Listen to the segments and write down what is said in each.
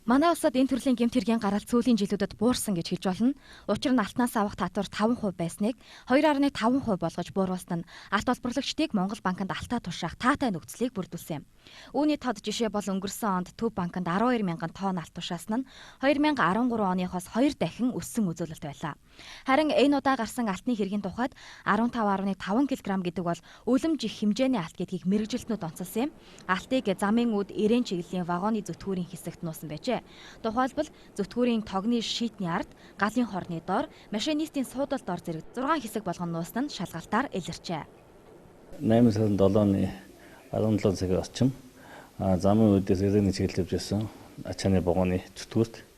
Манай улсад энэ төрлийн гэмт хэргийн гаралт сүүлийн жилүүдэд буурсан гэж хэлж болно. Учир нь алтнаас авах татвар 5% байсныг 2.5% болгож бууруулсан нь алт олборлагчдыг Монгол банкнд алтаа тушаах таатай нөхцөлийг бүрдүүлсэн юм. Үүний тод жишээ бол өнгөрсөн онд Төв банкнд 12 мянган тонн алт тушаасан нь 2013 оныхоос 2 дахин өссөн үзүүлэлт байлаа. Харин энэ удаа гарсан алтны хэргийн тухайд 15.5 кг гэдэг бол үлэмж их хэмжээний алт гэдгийг мэрэгжилтнүүд онцолсон юм. Алтыг замын үд ирээн чиглэлийн вагоны зүтгүүрийн хэсэгт нуусан байжээ. Тухайлбал зүтгүүрийн тогны шийтний ард, галын хорны доор, машинистийн суудал дор зэрэг 6 хэсэг болгон нуусан нь шалгалтаар илэрчээ. 8 сарын 7-ны 17 цагийн орчим замын үдээс ирээн чиглэл явж байсан ачааны вагоны зүтгүүрт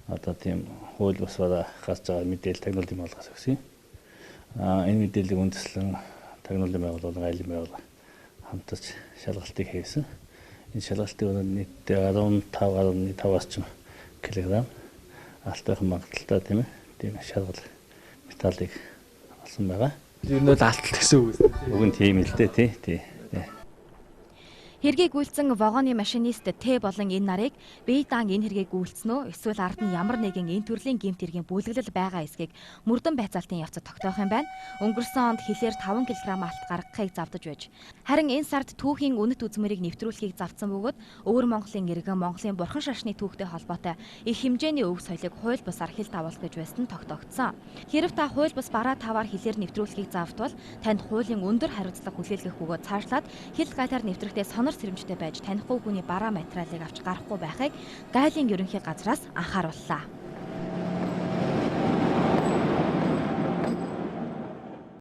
одоо тийм хууль бусвараа гарч байгаа мэдээлэл тагнуулын байгууллагаас өгсөн. Энэ мэдээллийг үндэслэн тагнуулын байгууллага, айлын байгууллага хамтарч шалгалтыг хийсэн. Энэ шалгалтын өрөөнд нийтдээ 15.5 орчим килограмм алтайхан магадaltaй тийм шалгал металлыг олсон байгаа. Ер нь бол алт гэсэн үг үү? Уг нь тийм л дээ тий. Хэргийг гүйцэн вагоны машинист Т болон энэ нарыг бие даан энэ хэргийг гүйцэнө эсвэл ард нь ямар нэгэн энэ төрлийн гэмт хэргийн бүлэглэл байгаа эсэхийг мөрдөн байцаалтын явцад тогтоох юм байна. Өнгөрсөн онд хилээр 5 кг алт гаргахыг завдаж байж. Харин энэ сард түүхийн үнэт үзмэрийг нэвтрүүлэхийг завдсан бөгөөд өвөр Монголын иргэн Монголын бурхан шашны түүхтэй холбоотой их хэмжээний өв соёлыг хууль бусаар хил давуулах гэж байсан нь тогтогдсон. Хэрв та хууль бус бараа таваар хилээр нэвтрүүлэхийг завдвал танд хуулийн өндөр хариуцлага хүлээлгэх бөгөөд цаашлаад хил гайлаар нэвтрэхдээ сэрэмжтэй байж танихгүй хүний бараа материалыг авч гарахгүй байхыг гайлын ерөнхий газраас анхаарууллаа.